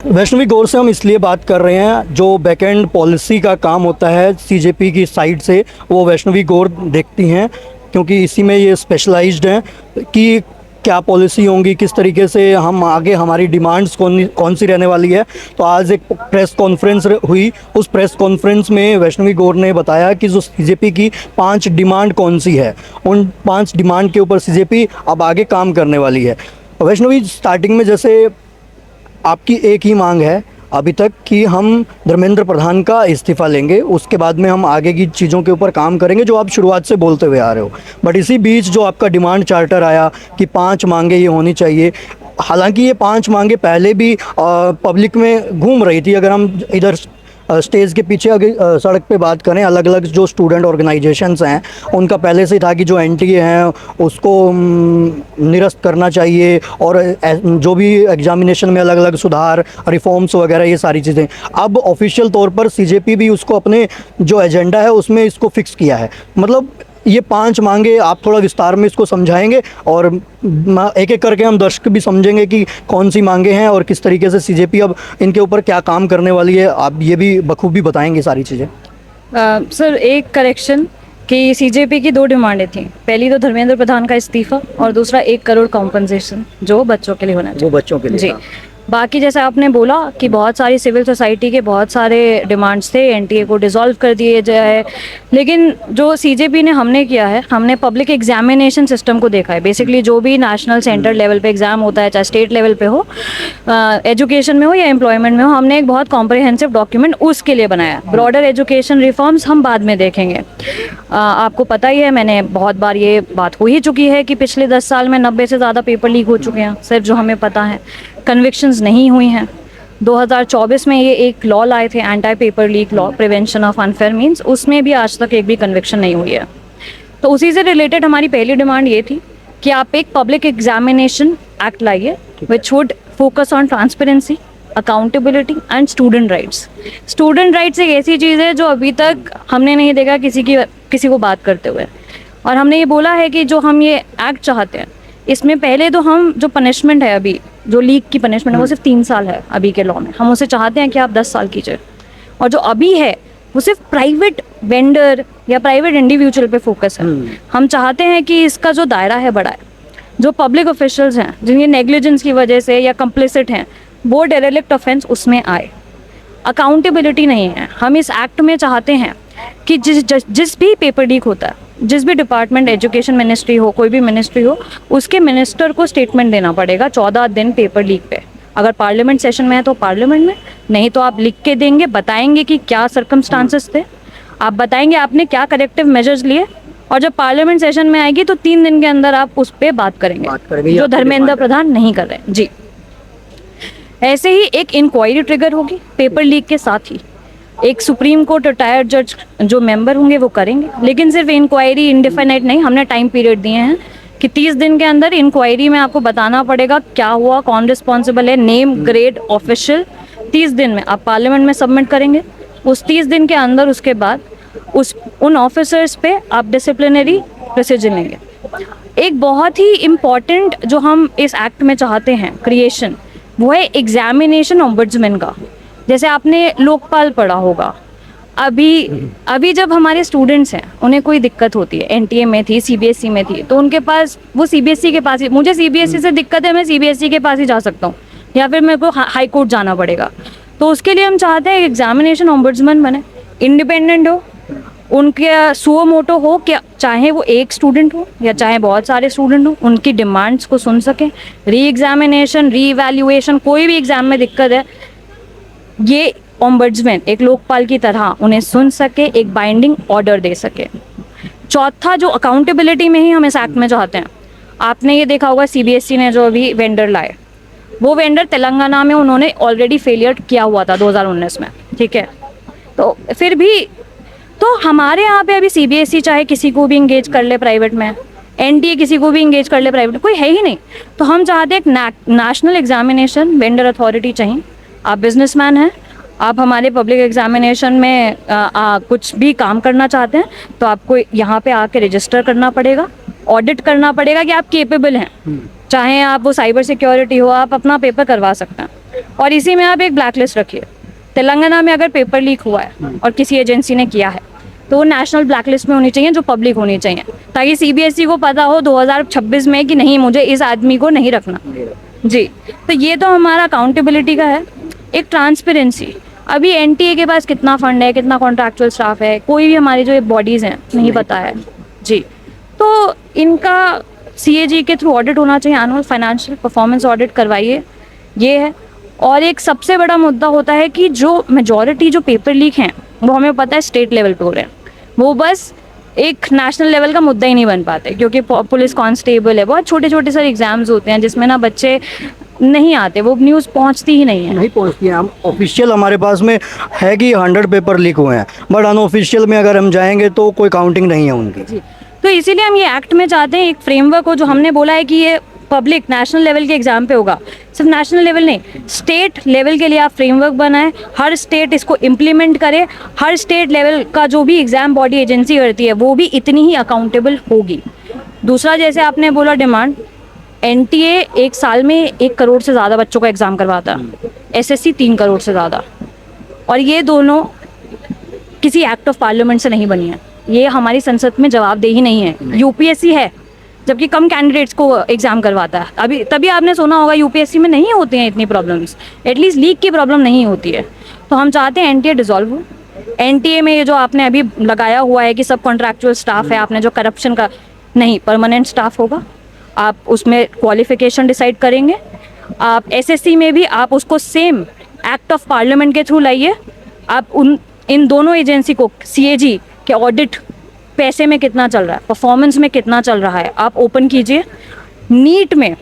वैष्णवी गौर से हम इसलिए बात कर रहे हैं, जो बैकएंड पॉलिसी का काम होता है सीजेपी की साइड से, वो वैष्णवी गौर देखती हैं, क्योंकि इसी में ये स्पेशलाइज्ड हैं कि क्या पॉलिसी होंगी, किस तरीके से हम आगे, हमारी डिमांड्स कौन सी रहने वाली है। तो आज एक प्रेस कॉन्फ्रेंस हुई, उस प्रेस कॉन्फ्रेंस में वैष्णवी गौर ने बताया कि जो सीजेपी की 5 डिमांड कौन सी है, उन 5 डिमांड के ऊपर सीजेपी अब आगे काम करने वाली है। वैष्णवी, स्टार्टिंग में जैसे आपकी एक ही मांग है अभी तक कि हम धर्मेंद्र प्रधान का इस्तीफ़ा लेंगे, उसके बाद में हम आगे की चीज़ों के ऊपर काम करेंगे, जो आप शुरुआत से बोलते हुए आ रहे हो। बट इसी बीच जो आपका डिमांड चार्टर आया कि 5 मांगे ये होनी चाहिए, हालांकि ये 5 मांगे पहले भी पब्लिक में घूम रही थी। अगर हम इधर स्टेज के पीछे अगर सड़क पे बात करें, अलग अलग जो स्टूडेंट ऑर्गेनाइजेशंस हैं उनका पहले से ही था कि जो एनटीए हैं उसको निरस्त करना चाहिए, और जो भी एग्जामिनेशन में अलग अलग सुधार, रिफॉर्म्स वगैरह, ये सारी चीज़ें। अब ऑफिशियल तौर पर सीजेपी भी उसको अपने जो एजेंडा है उसमें इसको फिक्स किया है। मतलब ये 5 मांगे आप थोड़ा विस्तार में इसको समझाएंगे, और एक एक करके हम दर्शक भी समझेंगे कि कौन सी मांगे हैं और किस तरीके से सीजेपी अब इनके ऊपर क्या काम करने वाली है। आप ये भी बखूबी बताएंगे सारी चीज़ें। सर, एक करेक्शन कि सीजेपी की 2 डिमांडें थी। पहली तो धर्मेंद्र प्रधान का इस्तीफा, और दूसरा 1 करोड़ कॉम्पनसेशन जो बच्चों के लिए होना चाहिए। वो बच्चों के लिए जी। बाकी जैसे आपने बोला कि बहुत सारी सिविल सोसाइटी के बहुत सारे डिमांड्स थे, एनटीए को डिसॉल्व कर दिए जाए, लेकिन जो सीजेपी ने हमने किया है, हमने पब्लिक एग्जामिनेशन सिस्टम को देखा है। बेसिकली जो भी नेशनल सेंटर लेवल पे एग्जाम होता है, चाहे स्टेट लेवल पे हो, एजुकेशन में हो या एम्प्लॉयमेंट में हो, हमने एक बहुत कॉम्प्रिहेंसिव डॉक्यूमेंट उसके लिए बनाया। ब्रॉडर एजुकेशन रिफॉर्म्स हम बाद में देखेंगे। आपको पता ही है, मैंने बहुत बार ये बात हो ही चुकी है कि पिछले 10 साल में 90 से ज़्यादा पेपर लीक हो चुके हैं, सिर्फ जो हमें पता है। कन्विक्शंस नहीं हुई हैं। 2024 में ये एक लॉ लाए थे, anti paper leak law, prevention of unfair means, उसमें भी आज तक एक भी कन्विक्शन नहीं हुई है। तो उसी से रिलेटेड हमारी पहली डिमांड ये थी कि आप एक पब्लिक एग्जामिनेशन एक्ट लाइए which would focus on transparency, accountability and student rights. Student rights एक ऐसी चीज़ है जो अभी तक हमने नहीं देखा किसी को बात करते हुए, और हमने ये बोला है कि जो हम ये एक्ट चाहते हैं, इसमें पहले तो हम जो पनिशमेंट है, अभी जो लीक की पनिशमेंट है वो सिर्फ 3 साल है अभी के लॉ में, हम उसे चाहते हैं कि आप 10 साल कीजिए। और जो अभी है वो सिर्फ प्राइवेट वेंडर या प्राइवेट इंडिविजुअल पे फोकस है। हम चाहते हैं कि इसका जो दायरा है बढ़ाए, जो पब्लिक ऑफिशियल्स हैं जिनकी नेग्लिजेंस की वजह से या कंप्लिसिट हैं, वो डेरेलिक्ट ऑफेंस उसमें आए। अकाउंटेबिलिटी नहीं है। हम इस एक्ट में चाहते हैं कि जिस भी पेपर लीक होता है, जिस भी डिपार्टमेंट, एजुकेशन मिनिस्ट्री हो, कोई भी मिनिस्ट्री हो, उसके मिनिस्टर को स्टेटमेंट देना पड़ेगा 14 दिन पेपर लीक पे। अगर पार्लियामेंट सेशन में है तो पार्लियामेंट में, नहीं तो आप लिख के देंगे, बताएंगे कि क्या सर्कमस्टांसेस थे, आप बताएंगे आपने क्या करेक्टिव मेजर्स लिए, और जब पार्लियामेंट सेशन में आएगी तो 3 दिन के अंदर आप उस पर बात करेंगे, जो धर्मेंद्र प्रधान नहीं कर रहे हैं। जी। ऐसे ही एक इंक्वायरी ट्रिगर होगी पेपर लीक के साथ ही, एक सुप्रीम कोर्ट रिटायर्ड जज जो मेंबर होंगे वो करेंगे, लेकिन सिर्फ इंक्वायरी इंडिफिनिट नहीं, हमने टाइम पीरियड दिए हैं कि 30 दिन के अंदर इंक्वायरी में आपको बताना पड़ेगा क्या हुआ, कौन रिस्पॉन्सिबल है, नेम, ग्रेड, ऑफिशियल। 30 दिन में आप पार्लियामेंट में सबमिट करेंगे। उस 30 दिन के अंदर उसके बाद उन ऑफिसर्स पे आप डिसिप्लिनरी प्रोसीजर लेंगे। एक बहुत ही इम्पॉर्टेंट जो हम इस एक्ट में चाहते हैं क्रिएशन, वो है एग्जामिनेशन ऑम्बुड्समैन का। जैसे आपने लोकपाल पढ़ा होगा, अभी जब हमारे स्टूडेंट्स हैं उन्हें कोई दिक्कत होती है, एनटीए में थी, सीबीएसई में थी, तो उनके पास वो सीबीएसई के पास ही, मुझे सीबीएसई से दिक्कत है, मैं सीबीएसई के पास ही जा सकता हूँ, या फिर मेरे को हाई कोर्ट जाना पड़ेगा। तो उसके लिए हम चाहते हैं एग्जामिनेशन ऑम्बुड्समैन बने, इंडिपेंडेंट हो, उनके सुओ मोटो हो, क्या चाहे वो एक स्टूडेंट हो या चाहे बहुत सारे स्टूडेंट हो, उनकी डिमांड्स को सुन सकें। री एग्जामिनेशन, री इवैल्यूएशन, कोई भी एग्जाम में दिक्कत है, ये ओम्बड्समैन एक लोकपाल की तरह उन्हें सुन सके, एक बाइंडिंग ऑर्डर दे सके। चौथा, जो अकाउंटेबिलिटी में ही हम इस एक्ट में चाहते हैं, आपने ये देखा होगा सीबीएसई ने जो अभी वेंडर लाए, वो वेंडर तेलंगाना में उन्होंने ऑलरेडी फेलियर किया हुआ था 2019 में, ठीक है। तो फिर भी तो हमारे यहाँ पे अभी सीबीएसई चाहे किसी को भी इंगेज कर ले प्राइवेट में, एनटीए किसी को भी इंगेज कर ले प्राइवेट में, कोई है ही नहीं। तो हम चाहते हैं एक नेशनल एग्जामिनेशन वेंडर अथॉरिटी चाहिए। आप बिजनेसमैन हैं, आप हमारे पब्लिक एग्जामिनेशन में कुछ भी काम करना चाहते हैं तो आपको यहाँ पे आके रजिस्टर करना पड़ेगा, ऑडिट करना पड़ेगा कि आप केपेबल हैं, चाहे आप वो साइबर सिक्योरिटी हो, आप अपना पेपर करवा सकते हैं। और इसी में आप एक ब्लैक लिस्ट रखिए, तेलंगाना में अगर पेपर लीक हुआ है और किसी एजेंसी ने किया है तो वो नेशनल ब्लैक लिस्ट में होनी चाहिए, जो पब्लिक होनी चाहिए, ताकि सीबीएसई को पता हो 2026 में कि नहीं, मुझे इस आदमी को नहीं रखना। जी, तो ये तो हमारा अकाउंटेबिलिटी का है। एक ट्रांसपेरेंसी, अभी एनटीए के पास कितना फंड है, कितना कॉन्ट्रैक्चुअल स्टाफ है, कोई भी हमारी जो बॉडीज़ हैं नहीं पता है। जी, तो इनका सीएजी के थ्रू ऑडिट होना चाहिए, एनुअल फाइनेंशियल परफॉर्मेंस ऑडिट करवाइए, ये है। और एक सबसे बड़ा मुद्दा होता है कि जो मेजॉरिटी जो पेपर लीक हैं वो हमें पता है स्टेट लेवल पे हो रहे हैं, वो बस एक नेशनल लेवल का मुद्दा ही नहीं बन पाते, क्योंकि पुलिस कांस्टेबल है, बहुत छोटे छोटे सारे एग्जाम्स होते हैं जिसमें ना बच्चे नहीं आते, वो न्यूज़ पहुंचती ही नहीं है। नहीं पहुंचती है। हम ऑफिशियल हमारे पास में है कि 100 पेपर लीक हुए हैं, बट अनऑफिशियल में अगर हम जाएंगे तो कोई काउंटिंग नहीं है उनकी। जी, तो इसीलिए हम ये एक्ट में चाहते हैं एक फ्रेमवर्क हो, जो हमने बोला है कि ये पब्लिक नेशनल लेवल के एग्जाम पे होगा, सिर्फ नेशनल लेवल नहीं, स्टेट लेवल के लिए आप फ्रेमवर्क बनाएं, हर स्टेट इसको इम्प्लीमेंट करे, हर स्टेट लेवल का जो भी एग्जाम बॉडी एजेंसी करती है वो भी इतनी ही अकाउंटेबल होगी। दूसरा, जैसे आपने बोला डिमांड, एनटीए एक साल में 1 करोड़ से ज़्यादा बच्चों का एग्ज़ाम करवाता है, एसएससी 3 करोड़ से ज़्यादा, और ये दोनों किसी एक्ट ऑफ पार्लियामेंट से नहीं बनी है, ये हमारी संसद में जवाबदेही नहीं है। यूपीएससी है, जबकि कम कैंडिडेट्स को एग्जाम करवाता है, अभी तभी आपने सुना होगा यूपीएससी में नहीं होती हैं इतनी प्रॉब्लम्स, एटलीस्ट लीक की प्रॉब्लम नहीं होती है। तो हम चाहते हैं एनटीए डिसॉल्व हो। एनटीए में ये जो आपने अभी लगाया हुआ है कि सब कॉन्ट्रैक्चुअल स्टाफ है, आपने जो करप्शन का, नहीं, परमानेंट स्टाफ होगा, आप उसमें क्वालिफिकेशन डिसाइड करेंगे। आप एसएससी में भी आप उसको सेम एक्ट ऑफ पार्लियामेंट के थ्रू लाइए। आप इन दोनों एजेंसी को, सीएजी के ऑडिट पैसे में कितना चल रहा है, परफॉर्मेंस में कितना चल रहा है, आप ओपन कीजिए। नीट में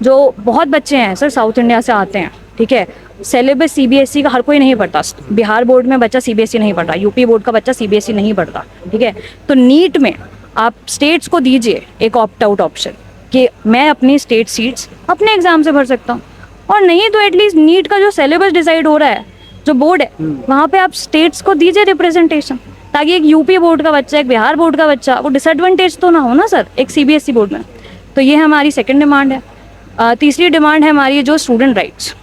जो बहुत बच्चे हैं सर साउथ इंडिया से आते हैं, ठीक है, सिलेबस सीबीएसई का हर कोई नहीं पढ़ता, बिहार बोर्ड में बच्चा सीबीएसई नहीं पढ़ता, यूपी बोर्ड का बच्चा सीबीएसई नहीं पढ़ता, ठीक है। तो नीट में आप स्टेट्स को दीजिए एक ऑप्ट आउट ऑप्शन कि मैं अपनी स्टेट सीट्स अपने एग्जाम से भर सकता हूँ, और नहीं तो एटलीस्ट नीट का जो सिलेबस डिसाइड हो रहा है, जो बोर्ड है, वहाँ पे आप स्टेट्स को दीजिए रिप्रेजेंटेशन, ताकि एक यूपी बोर्ड का बच्चा, एक बिहार बोर्ड का बच्चा, वो डिसएडवांटेज तो ना हो ना सर एक सीबीएसई बोर्ड में। तो ये हमारी सेकंड डिमांड है। तीसरी डिमांड है हमारी जो स्टूडेंट राइट्स।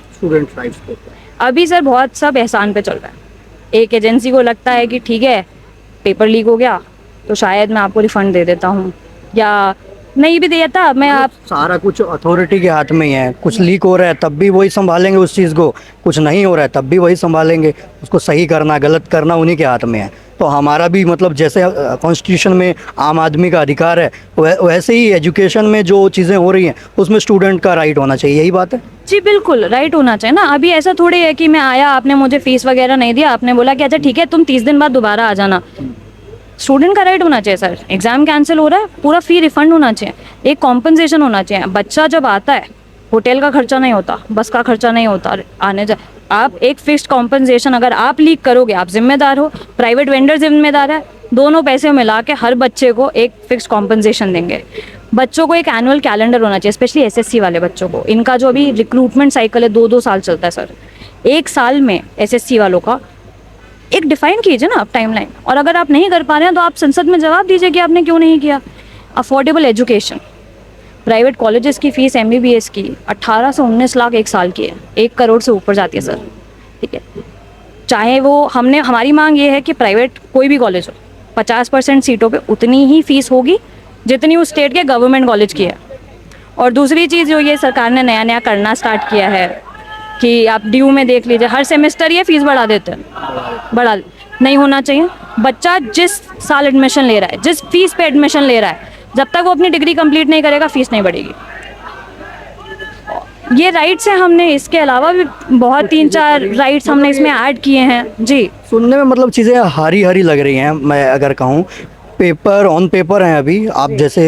अभी सर बहुत सब एहसान पे चल रहा है, एक एजेंसी को लगता है कि ठीक है पेपर लीक हो गया तो शायद मैं आपको रिफंड दे देता हूँ, या नहीं भी देता मैं, आप सारा कुछ अथॉरिटी के हाथ में ही है, कुछ लीक हो रहा है तब भी वही संभालेंगे उस चीज़ को, कुछ नहीं हो रहा है तब भी वही संभालेंगे, उसको सही करना गलत करना उन्हीं के हाथ में है। तो हमारा भी मतलब जैसे कॉन्स्टिट्यूशन में आम आदमी का अधिकार है, वैसे ही एजुकेशन में जो चीज़ें हो रही हैं उसमें स्टूडेंट का राइट होना चाहिए, यही बात है। जी बिल्कुल राइट होना चाहिए ना। अभी ऐसा थोड़ी है कि मैं आया, आपने मुझे फीस वगैरह नहीं दिया, आपने बोला कि अच्छा ठीक है तुम 30 दिन बाद दोबारा आ जाना। स्टूडेंट का राइट होना चाहिए सर, एग्जाम कैंसिल हो रहा है पूरा फी रिफंड होना चाहिए, एक कॉम्पनसेशन होना चाहिए। बच्चा जब आता है होटल का खर्चा नहीं होता, बस का खर्चा नहीं होता, आने जा, आप एक फिक्स्ड कॉम्पनसेशन, अगर आप लीक करोगे आप जिम्मेदार हो, प्राइवेट वेंडर जिम्मेदार है, दोनों पैसे मिला के हर बच्चे को एक फिक्स्ड कॉम्पनसेशन देंगे। बच्चों को एक एनुअल कैलेंडर होना चाहिए, स्पेशली एसएससी वाले बच्चों को, इनका जो अभी रिक्रूटमेंट साइकिल है 2-2 साल चलता है सर, 1 साल में एसएससी वालों का एक डिफाइन कीजिए ना आप टाइमलाइन, और अगर आप नहीं कर पा रहे हैं तो आप संसद में जवाब दीजिए कि आपने क्यों नहीं किया। अफोर्डेबल एजुकेशन, प्राइवेट कॉलेजेस की फ़ीस एमबीबीएस की 18 से 19 लाख 1 साल की है, 1 करोड़ से ऊपर जाती है सर, ठीक है। चाहे वो हमारी मांग ये है कि प्राइवेट कोई भी कॉलेज हो, 50% सीटों पे उतनी ही फीस होगी जितनी उस स्टेट के गवर्नमेंट कॉलेज की है। और दूसरी चीज़ जो ये सरकार ने नया नया करना स्टार्ट किया है कि आप ड्यू में देख लीजिए, हर सेमेस्टर ये फीस बढ़ा देते हैं, बढ़ा नहीं होना चाहिए। बच्चा जिस साल एडमिशन ले रहा है, जिस फीस पे एडमिशन ले रहा है, जब तक वो अपनी डिग्री कंप्लीट नहीं करेगा फीस नहीं बढ़ेगी। ये राइट्स हैं, हमने इसके अलावा भी बहुत 3-4 राइट्स हमने इसमें ऐड किए हैं। जी सुनने में मतलब चीज़ें हरी हरी लग रही हैं, मैं अगर कहूँ पेपर ऑन पेपर हैं अभी। आप जैसे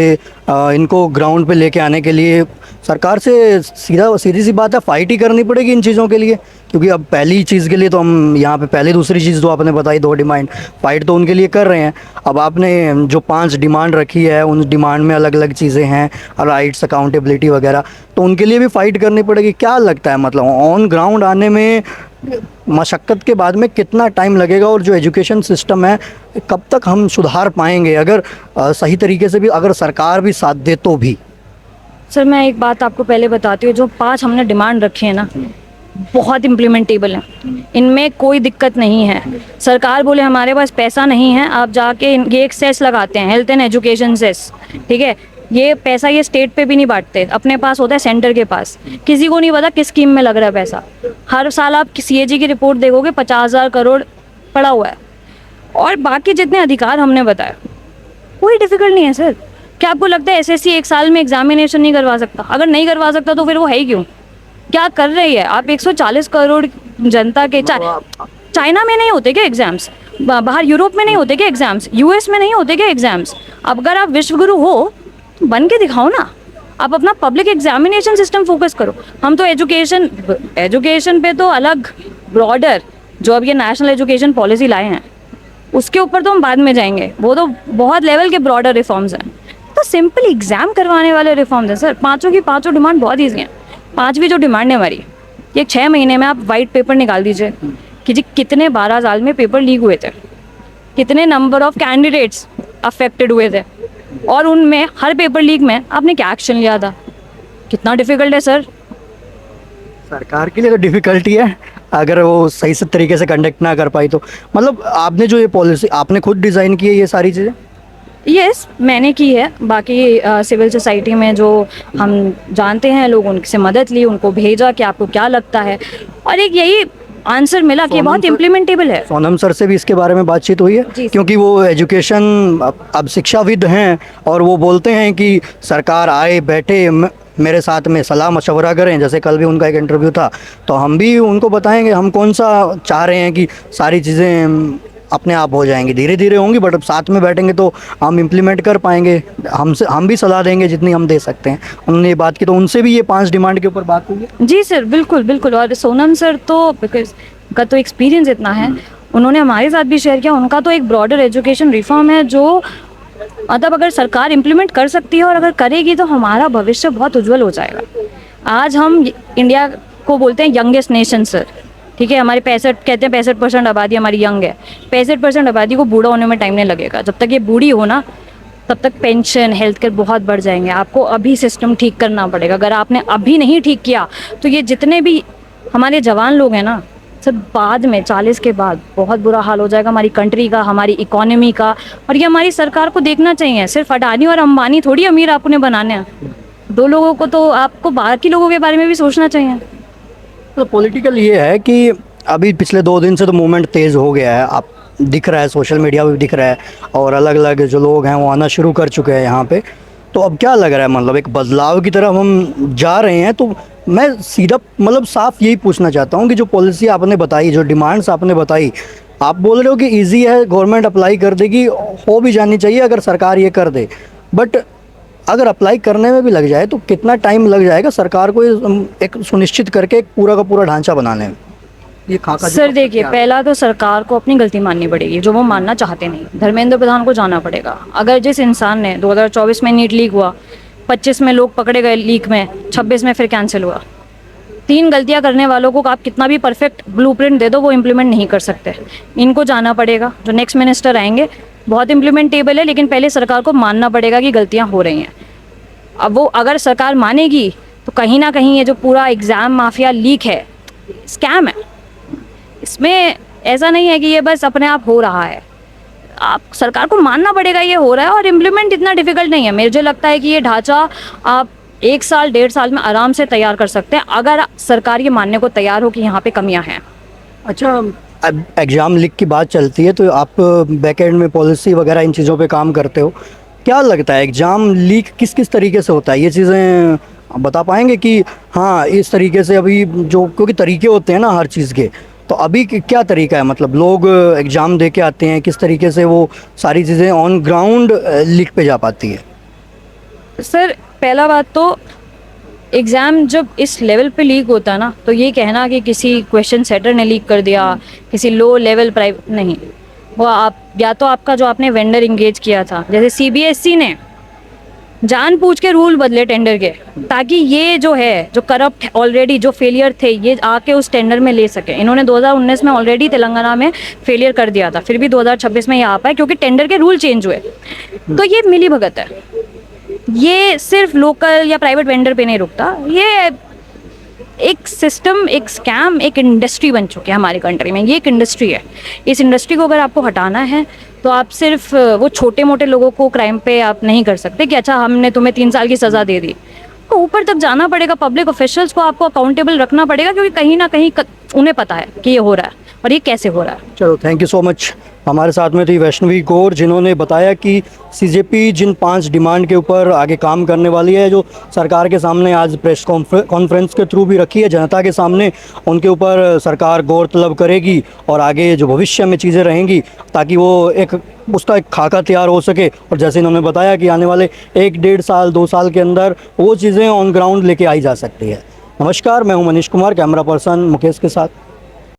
इनको ग्राउंड पे लेके आने के लिए सरकार से सीधी सी बात है फाइट ही करनी पड़ेगी इन चीज़ों के लिए, क्योंकि अब पहली चीज़ के लिए तो हम यहाँ पे पहले दूसरी चीज़ जो आपने बताई 2 डिमांड, फाइट तो उनके लिए कर रहे हैं। अब आपने जो 5 डिमांड रखी है उन डिमांड में अलग अलग चीज़ें हैं, राइट्स, अकाउंटेबिलिटी वगैरह, तो उनके लिए भी फाइट करनी पड़ेगी। क्या लगता है मतलब ऑन ग्राउंड आने में मशक्क़त के बाद में कितना टाइम लगेगा, और जो एजुकेशन सिस्टम है कब तक हम सुधार पाएंगे, अगर सही तरीके से भी अगर सरकार भी साथ दे तो भी। सर मैं एक बात आपको पहले बताती हूँ, जो 5 हमने डिमांड रखी है ना, बहुत इम्प्लीमेंटेबल हैं, इनमें कोई दिक्कत नहीं है। सरकार बोले हमारे पास पैसा नहीं है, आप जाके ये एक सेस लगाते हैं, हेल्थ एंड एजुकेशन सेस, ठीक है, ये पैसा ये स्टेट पे भी नहीं बांटते, अपने पास होता है सेंटर के पास। किसी को नहीं पता किस स्कीम में लग रहा है पैसा। हर साल आप CAG की रिपोर्ट देखोगे 50,000 करोड़ पड़ा हुआ है। और बाकी जितने अधिकार हमने बताया, कोई डिफिकल्ट नहीं है सर। क्या आपको लगता है SSC एक साल में एग्जामिनेशन नहीं करवा सकता? अगर नहीं करवा सकता तो फिर वो है ही क्यों? क्या कर रही है? आप 140 करोड़ जनता के चाइना में नहीं होते क्या एग्जाम्स? बाहर यूरोप में नहीं होते क्या एग्जाम्स? US में नहीं होते क्या एग्जाम्स? अब अगर आप विश्वगुरु हो तो बन के दिखाओ ना। आप अपना पब्लिक एग्जामिनेशन सिस्टम फोकस करो। हम तो एजुकेशन पे तो अलग ब्रॉडर, जो अब ये नेशनल एजुकेशन पॉलिसी लाए हैं उसके ऊपर तो हम बाद में जाएंगे, वो तो बहुत लेवल के ब्रॉडर रिफॉर्म्स हैं। तो सिंपल एग्जाम करवाने वाले रिफॉर्म्स हैं सर। पाँचों की पाँचों डिमांड बहुत ईजी हैं। 5वीं जो डिमांड है हमारी, ये 6 महीने में आप वाइट पेपर निकाल दीजिए कि जी कितने 12 साल में पेपर लीक हुए थे, कितने नंबर ऑफ कैंडिडेट्स अफेक्टेड हुए थे, और उनमें हर पेपर लीक में आपने क्या एक्शन लिया था। कितना डिफिकल्ट है सर? सरकार के लिए तो डिफ़िकल्टी है, अगर वो सही से तरीके से कंडक्ट ना कर पाई तो। मतलब आपने जो ये पॉलिसी आपने खुद डिज़ाइन की है ये सारी चीज़ें? यस मैंने की है। बाकी सिविल सोसाइटी में जो हम जानते हैं लोग, उनसे मदद ली, उनको भेजा कि आपको क्या लगता है, और एक यही आंसर मिला कि बहुत इम्प्लीमेंटेबल है। सोनम सर से भी इसके बारे में बातचीत हुई है? जी। क्योंकि वो एजुकेशन अब शिक्षाविद हैं, और वो बोलते हैं कि सरकार आए बैठे मेरे साथ में सलाह मशवरा करें। जैसे कल भी उनका एक इंटरव्यू था, तो हम भी उनको बताएंगे हम कौन सा चाह रहे हैं कि सारी चीज़ें अपने आप हो जाएंगी, धीरे धीरे होंगी, बट अब साथ में बैठेंगे तो हम इम्प्लीमेंट कर पाएंगे। हम भी सलाह देंगे जितनी हम दे सकते हैं। उन्होंने ये बात की, तो उनसे भी ये 5 डिमांड के ऊपर बात हुई है। जी सर, बिल्कुल बिल्कुल। और सोनम सर तो बिकॉज का तो एक्सपीरियंस इतना है, उन्होंने हमारे साथ भी शेयर किया। उनका तो एक ब्रॉडर एजुकेशन रिफॉर्म है जो मतलब अगर सरकार इम्प्लीमेंट कर सकती है और अगर करेगी तो हमारा भविष्य बहुत उज्जवल हो जाएगा। आज हम इंडिया को बोलते हैं यंगेस्ट नेशन सर, ठीक है, हमारे 65% आबादी हमारी यंग है। 65% आबादी को बूढ़ा होने में टाइम नहीं लगेगा। जब तक ये बूढ़ी हो ना, तब तक पेंशन, हेल्थ केयर बहुत बढ़ जाएंगे। आपको अभी सिस्टम ठीक करना पड़ेगा। अगर आपने अभी नहीं ठीक किया तो ये जितने भी हमारे जवान लोग हैं ना सर, बाद में 40 के बाद बहुत बुरा हाल हो जाएगा हमारी कंट्री का, हमारी इकोनॉमी का। और ये हमारी सरकार को देखना चाहिए। सिर्फ अडानी और अंबानी थोड़ी अमीर आपने बनाने हैं। 2 लोगों को तो आपको बाकी लोगों के बारे में भी सोचना चाहिए। तो पॉलिटिकल ये है कि अभी पिछले 2 दिन से तो मूवमेंट तेज़ हो गया है, आप दिख रहा है, सोशल मीडिया पे भी दिख रहा है, और अलग अलग जो लोग हैं वो आना शुरू कर चुके हैं यहाँ पे। तो अब क्या लग रहा है, मतलब एक बदलाव की तरफ हम जा रहे हैं? तो मैं सीधा मतलब साफ यही पूछना चाहता हूँ कि जो पॉलिसी आपने बताई, जो डिमांड्स आपने बताई, आप बोल रहे हो कि इजी है, गवर्नमेंट अप्लाई कर देगी, हो भी जानी चाहिए अगर सरकार ये कर दे, बट अगर अप्लाई करने में भी लग जाए तो कितना टाइम लग जाएगा सरकार को एक सुनिश्चित करके एक पूरा का पूरा ढांचा बनाने में? ये खाका सर देखिए, पहला तो सरकार को अपनी गलती माननी पड़ेगी जो वो मानना चाहते नहीं। धर्मेंद्र प्रधान को जाना पड़ेगा। अगर जिस इंसान ने 2024 में नीट लीक हुआ, 25 में लोग पकड़े गए लीक में, 26 में फिर कैंसिल हुआ, 3 गलतियां करने वालों को आप कितना भी परफेक्ट ब्लूप्रिंट दे दो, वो इम्प्लीमेंट नहीं कर सकते। इनको जाना पड़ेगा। जो नेक्स्ट मिनिस्टर आएंगे बहुत इम्प्लीमेंटेबल है, लेकिन पहले सरकार को मानना पड़ेगा कि गलतियाँ हो रही हैं। अब वो अगर सरकार मानेगी तो कहीं ना कहीं ये जो पूरा एग्ज़ाम माफिया लीक है, स्कैम है, इसमें ऐसा नहीं है कि ये बस अपने आप हो रहा है। आप सरकार को मानना पड़ेगा ये हो रहा है, और इम्प्लीमेंट इतना डिफिकल्ट नहीं है। मुझे लगता है कि ये ढांचा आप 1 साल 1.5 साल में आराम से तैयार कर सकते हैं, अगर सरकार ये मानने को तैयार हो कि यहाँ पे कमियाँ हैं। अच्छा, अब एग्ज़ाम लीक की बात चलती है तो आप बैकएंड में पॉलिसी वगैरह इन चीज़ों पे काम करते हो, क्या लगता है एग्ज़ाम लीक किस किस तरीके से होता है? ये चीज़ें आप बता पाएंगे कि हाँ इस तरीके से अभी जो, क्योंकि तरीके होते हैं ना हर चीज़ के, तो अभी क्या तरीका है? मतलब लोग एग्ज़ाम दे के आते हैं, किस तरीके से वो सारी चीज़ें ऑन ग्राउंड लीक पे जा पाती है? सर पहला बात तो एग्ज़ाम जब इस लेवल पे लीक होता है ना, तो ये कहना कि किसी क्वेश्चन सेटर ने लीक कर दिया, किसी लो लेवल प्राइवेट, नहीं, वो आप या तो आपका जो आपने वेंडर इंगेज किया था, जैसे CBSE ने जानबूझ के रूल बदले टेंडर के, ताकि ये जो है, जो करप्ट ऑलरेडी जो फेलियर थे, ये आके उस टेंडर में ले सके। इन्होंने 2019 में ऑलरेडी तेलंगाना में फेलियर कर दिया था, फिर भी 2026 में ये आ पाए क्योंकि टेंडर के रूल चेंज हुए। तो ये मिली भगत है, ये सिर्फ लोकल या प्राइवेट वेंडर पे नहीं रुकता, ये एक सिस्टम, एक स्कैम, एक इंडस्ट्री बन चुकी है हमारी कंट्री में। ये एक इंडस्ट्री है। इस इंडस्ट्री को अगर आपको हटाना है तो आप सिर्फ वो छोटे मोटे लोगों को क्राइम पे आप नहीं कर सकते कि अच्छा हमने तुम्हें 3 साल की सज़ा दे दी। तो ऊपर तक जाना पड़ेगा, पब्लिक ऑफिशियल्स को आपको अकाउंटेबल रखना पड़ेगा, क्योंकि कहीं ना कहीं उन्हें पता है कि ये हो रहा है और ये कैसे हो रहा है। चलो, थैंक यू सो मच। हमारे साथ में थी वैष्णवी गौर, जिन्होंने बताया कि सीजेपी जिन 5 डिमांड के ऊपर आगे काम करने वाली है, जो सरकार के सामने आज प्रेस कॉन्फ्रेंस के थ्रू भी रखी है, जनता के सामने उनके ऊपर सरकार गौर तलब करेगी और आगे जो भविष्य में चीज़ें रहेंगी ताकि वो उसका एक खाका तैयार हो सके। और जैसे इन्होंने बताया कि आने वाले 1-1.5 साल 2 साल के अंदर वो चीज़ें ऑन ग्राउंड लेके आई जा सकती है। नमस्कार, मैं हूं मनीष कुमार, कैमरा पर्सन मुकेश के साथ।